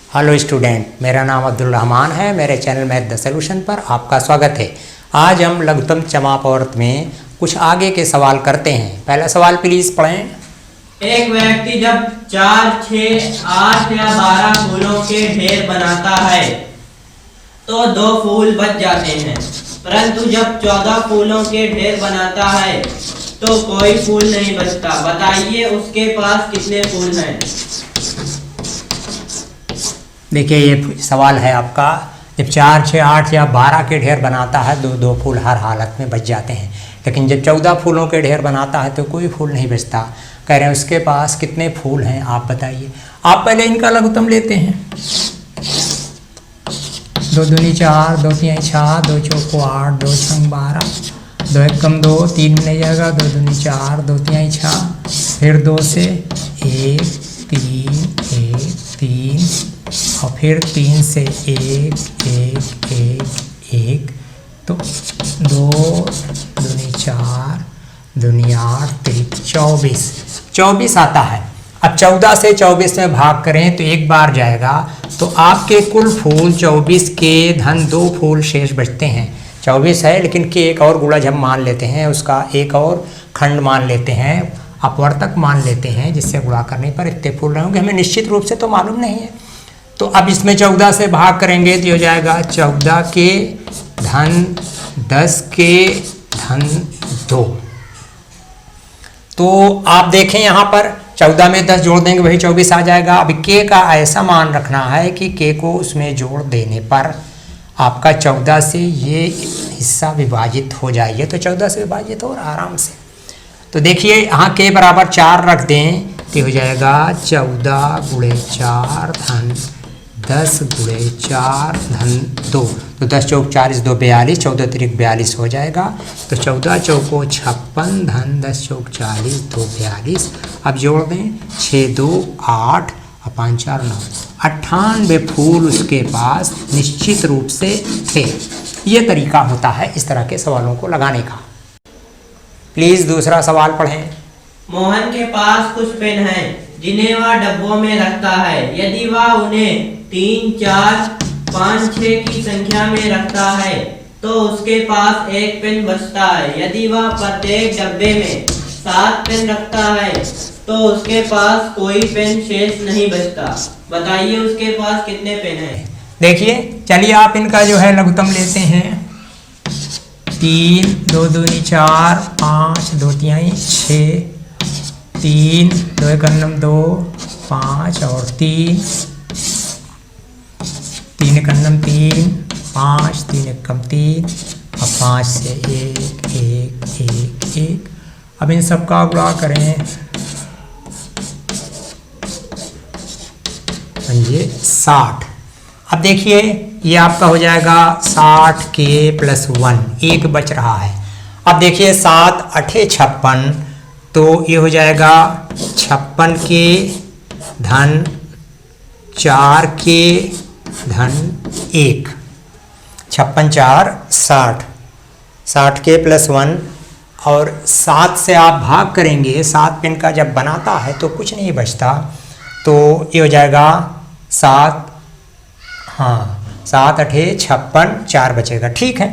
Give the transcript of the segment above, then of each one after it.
Hello student, मेरा नाम अब्दुल रहमान है। मेरे चैनल मैथ द सॉल्यूशन पर आपका स्वागत है। आज हम लघुत्तम समापवर्त में कुछ आगे के सवाल करते हैं। पहला सवाल प्लीज पढ़ें। एक व्यक्ति जब 4, 6, 8 या 12 फूलों के ढेर बनाता है तो 2 फूल बच जाते हैं, परंतु जब 14 फूलों के ढेर बनाता है तो कोई फूल नहीं बचता। बताइए उसके पास कितने फूल हैं? देखिए, ये सवाल है आपका। जब 4, 6, 8 या 12 के ढेर बनाता है तो 2 फूल हर हालत में बच जाते हैं, लेकिन जब 14 फूलों के ढेर बनाता है तो कोई फूल नहीं बचता। कह रहे हैं उसके पास कितने फूल हैं, आप बताइए। आप पहले इनका लघुत्तम लेते हैं। 2 दूनी 4, 2 तिहाई 6, 2 चौको 8, 2 छंग 12, 2 एकम 2, 3 में नहीं जाएगा। 2 दूनी 4, 2 तिहाई 6, फिर 2 से 1, 3, 1, 3 और फिर 3 से 1, 1, 1, 1, तो 2 दूनी 4, दूनी 8, 24 24 आता है। अब 14 से 24 में भाग करें तो एक बार जाएगा, तो आपके कुल फूल 24 के धन 2 फूल शेष बचते हैं। 24 है, लेकिन के एक और गुणा जब मान लेते हैं, उसका एक और खंड मान लेते हैं, अपवर्तक मान लेते हैं, जिससे गुणा करने पर इतने फूल रहेंगे। हमें निश्चित रूप से तो मालूम नहीं है। तो अब इसमें 14 से भाग करेंगे तो हो जाएगा 14 के धन 10 के धन 2। तो आप देखें यहाँ पर 14 में 10 जोड़ देंगे वही 24 आ जाएगा। अब के का ऐसा मान रखना है कि के को उसमें जोड़ देने पर आपका 14 से ये हिस्सा विभाजित हो जाए। तो 14 से विभाजित हो आराम से। तो देखिए यहाँ के बराबर 4 रख दें तो हो जाएगा 14 गुणे 4 धन 10 गुणे 4 धन 2। तो 10 चौक 40, 2 42, 14 तिरिक 42 हो जाएगा। तो 14 चौको 56 धन 10 चौक 40, 2 42। अब जोड़ दें 6 2 8 और 5 4 9, 98 फूल उसके पास निश्चित रूप से थे। ये तरीका होता है इस तरह के सवालों को लगाने का। प्लीज दूसरा सवाल पढ़ें। मोहन के पास कुछ पेन हैं जिन्हें वह डब्बों में रखता है। यदि वह उन्हें 3, 4, 5, 6 की संख्या में रखता है तो उसके पास एक पेन बचता है। यदि वह प्रत्येक डब्बे में 7 पेन रखता है तो उसके पास कोई पेन शेष नहीं बचता। बताइए उसके पास कितने पेन हैं? देखिए, चलिए आप इनका जो है लघुत्तम लेते हैं। 3, 2 दूनी 4, 5, 2 तिहाई 6, 3, 2 एकम 2, 5 और 3, 3 एकम 3, 5, 3 एकम 3 और 5 से 1, 1, 1, 1। अब इन सब का गुणा करें, ये 60। अब देखिए ये आपका हो जाएगा 60 के प्लस 1, एक बच रहा है। अब देखिए 7 8 56, तो ये हो जाएगा 56 के धन 4 के धन 1। 56 4 60, 60 के प्लस 1 और 7 से आप भाग करेंगे। 7 पेन का जब बनाता है तो कुछ नहीं बचता, तो ये हो जाएगा 7 8 56, 4 बचेगा। ठीक है।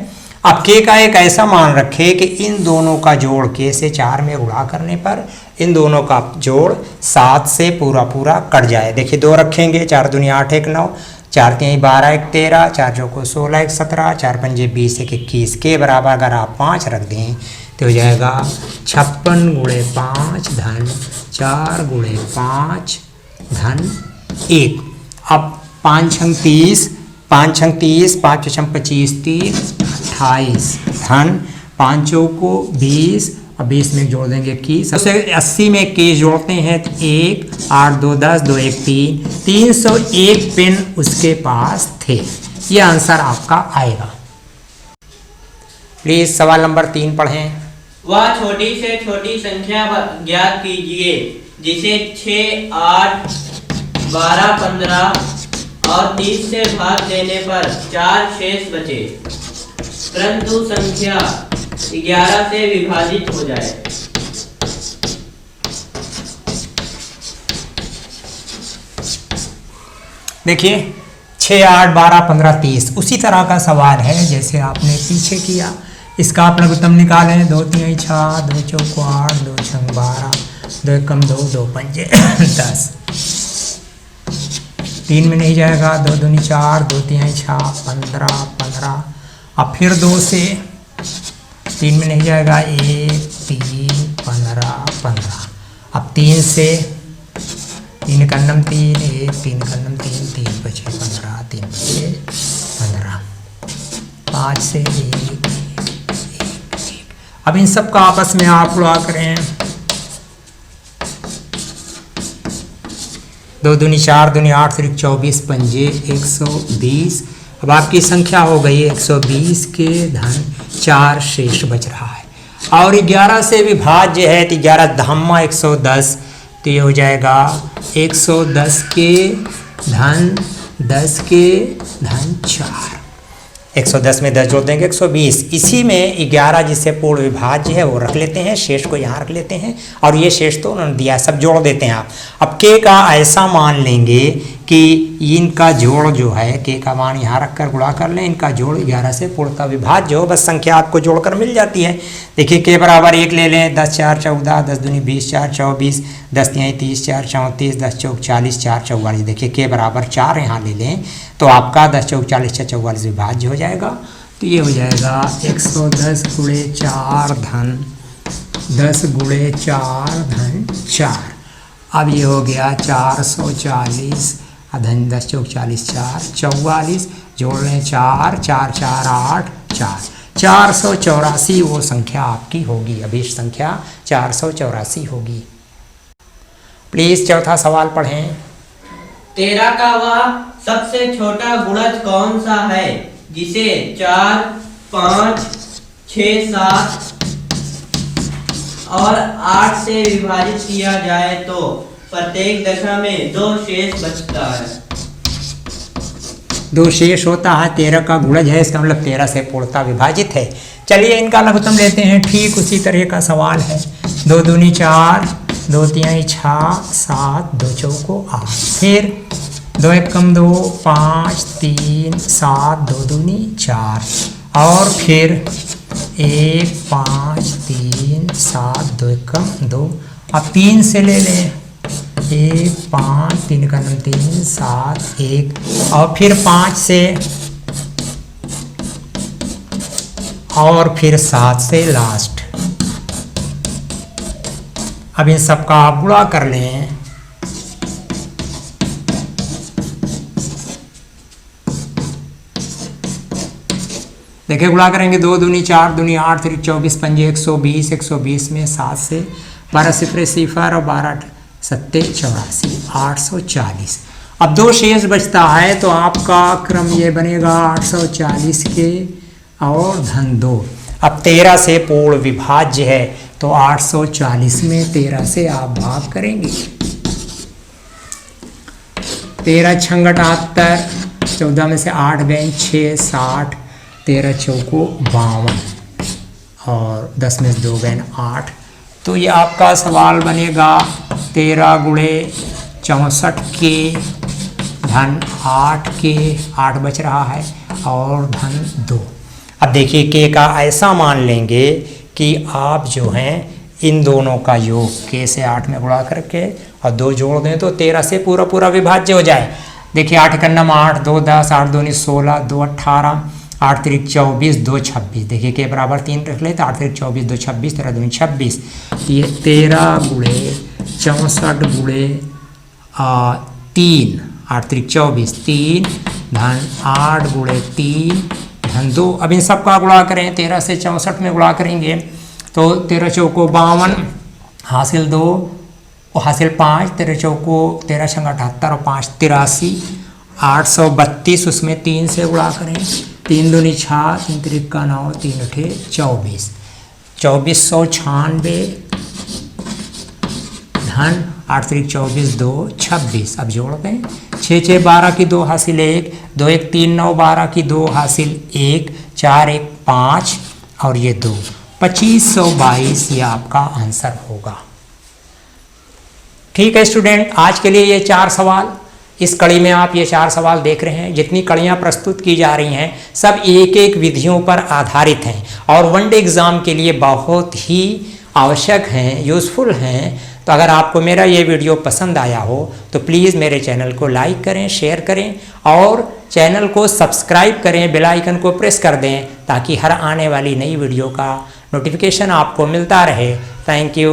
अब के का एक ऐसा मान रखे कि इन दोनों का जोड़ के से 4 में गुणा करने पर इन दोनों का जोड़ 7 से पूरा पूरा कट जाए। देखिए 2 रखेंगे, 4 दूनी 8 1 9, 4 तिहाई 12 1 13, 4 चौको 16 1 17, 4 पंजे 20 1 21 के बराबर अगर आप 5 रख दें तो हो जाएगा 56 गुणे 5 धन 4 गुणे 5 धन 1। अब 5 छंग 30, 5 छंग 30, 5 छंग 25 30, 28 धन 5 चौको 20 और 20 में जोड़ देंगे 21। सबसे 80 में 21 जोड़ते हैं तो 1 8 2 10, 2 1 3, 301 पेन उसके पास थे। ये आंसर आपका आएगा। प्लीज सवाल नंबर 3 पढ़ें। वह छोटी से छोटी संख्या ज्ञात कीजिए जिसे 6, 8, 12, 15 और 30 से भाग देने पर 4 शेष बचे, परंतु संख्या 11 से विभाजित हो जाए। देखिए 6, 8, 12, 15, 30 उसी तरह का सवाल है जैसे आपने पीछे किया। इसका आप लघुत्तम निकालें। 2 3 6, 2 चौको 8, 2 छंग 12, 2 एकम 2, 2 पंजे 10। 3 में नहीं जाएगा। 2 दूनी 4, 2 3 6, 15 15। अब फिर 2 से 3 में नहीं जाएगा। 1 3 15 15। अब 3 से 3 कन्नम 3, 1 3 कन्नम 3, 3 बचे 15, 3 बचे 15। 5 से 1 1 1। अब इन सब का आपस में आप गुणा करें। 2 दूनी 4, दूनी 8, 24 पंजे 120। अब आपकी संख्या हो गई 120 के धन 4 शेष बच रहा है। और 11 से विभाज्य है तो 11 धामा 110, तो ये हो जाएगा 110 के धन 10 के धन 4। 110 में 10 जोड़ देंगे 120। इसी में 11 जिससे पूर्ण विभाज्य है वो रख लेते हैं, शेष को यहाँ रख लेते हैं और ये शेष तो उन्होंने दिया, सब जोड़ देते हैं आप। अब के का ऐसा मान लेंगे कि इनका जोड़ जो है के का मान यहाँ रखकर गुणा कर लें, इनका जोड़ 11 से पूर्णतः विभाज्य हो, बस संख्या आपको जोड़कर मिल जाती है। देखिए के बराबर 1 ले लें। 10 4 14, 10 दूनी 20, 4 24, 10 3 30, 4 34, 10 चौक 40, 4 44। देखिए के बराबर 4 यहाँ ले लें तो आपका 10 चौक 40, 6 44 विभाज्य हो जाएगा। तो ये हो जाएगा 110 गुणे 4 धन 10 गुणे 4 धन 4। अब ये हो गया 440 धन 10 चौक 40, 4 44 जोड़ लें 4 4 4 8 4 484 वो संख्या आपकी होगी। अभीष्ट संख्या 484 होगी। प्लीज चौथा सवाल पढ़ें। 13 का वह सबसे छोटा गुणज कौन सा है जिसे 4 5 6 7 और 8 से विभाजित किया जाए तो प्रत्येक दशा में 2 शेष बचता है। 2 शेष होता है। 13 का गुणज है, इसका मतलब 13 से पूर्णतः विभाजित है। चलिए इनका लघुत्तम लेते हैं। ठीक उसी तरह का सवाल है। 2 दूनी 4, 2 3 6 7, 2 चौको 8, फिर 2 एकम 2, 5 3 7, 2 दूनी 4 और फिर 1 5 3 7, 2 एकम 2। अब 3 से ले लें। 1 5 3 का 3 7 1 और फिर 5 से और फिर 7 से लास्ट। अब इन सब का आप गुणा कर लें। देखिए गुणा करेंगे। 2 दूनी 4 दूनी 8 3 24 पंजे 120। 120 में 7 से 12 सिफरे सिफर और 12 7 84 840। अब 2 शेष बचता है तो आपका क्रम ये बनेगा 840 के और धन 2। अब 13 से पूर्ण विभाज्य है तो 840 में 13 से आप भाग करेंगे। 13 छंग 78, 14 में से 8 गए 6 60, 13 चौको 52 और 10 में से 2 गए 8। तो ये आपका सवाल बनेगा 13 गुणे 64 के धन 8 के 8 बच रहा है और धन 2। अब देखिए के का ऐसा मान लेंगे कि आप जो हैं इन दोनों का योग के से 8 में गुणा करके और 2 जोड़ दें तो 13 से पूरा पूरा विभाज्य हो जाए। देखिए 8 का नम 8, 2 10, 8 दूनी 16, 2 18, 8 3 24, 2 26। देखिए के बराबर 3 रख ले तो 8 3 24, 2 26, 13 दूनी 26। ये 13 गुणे 64 गुणे 3, 8 3 24, 3 धन 8 गुणे 3 धन 2। अब इन सब का गुणा करें। 13 से 64 में गुणा करेंगे तो 13 चौको 52 हासिल 2 और हासिल 5, 13 चौको 13 छंग 78 और 5 83, 832। उसमें 3 से गुणा करें। 3 दूनी 6, 3 3 का 9, 3 8 24, 2496 धन 8 3 24, 2 26। अब जोड़ दें। 6 6 12 की 2 हासिल 1, 2 1 3 9 12 की 2 हासिल 1, 4 1 5 और ये 2 2522 ये आपका आंसर होगा। ठीक है स्टूडेंट, आज के लिए ये 4 सवाल। इस कड़ी में आप ये 4 सवाल देख रहे हैं, जितनी कड़ियाँ प्रस्तुत की जा रही हैं सब एक एक विधियों पर आधारित हैं और वनडे एग्ज़ाम के लिए बहुत ही आवश्यक हैं, यूज़फुल हैं। तो अगर आपको मेरा ये वीडियो पसंद आया हो तो प्लीज़ मेरे चैनल को लाइक करें, शेयर करें और चैनल को सब्सक्राइब करें, बेल आइकन को प्रेस कर दें ताकि हर आने वाली नई वीडियो का नोटिफिकेशन आपको मिलता रहे। Thank you.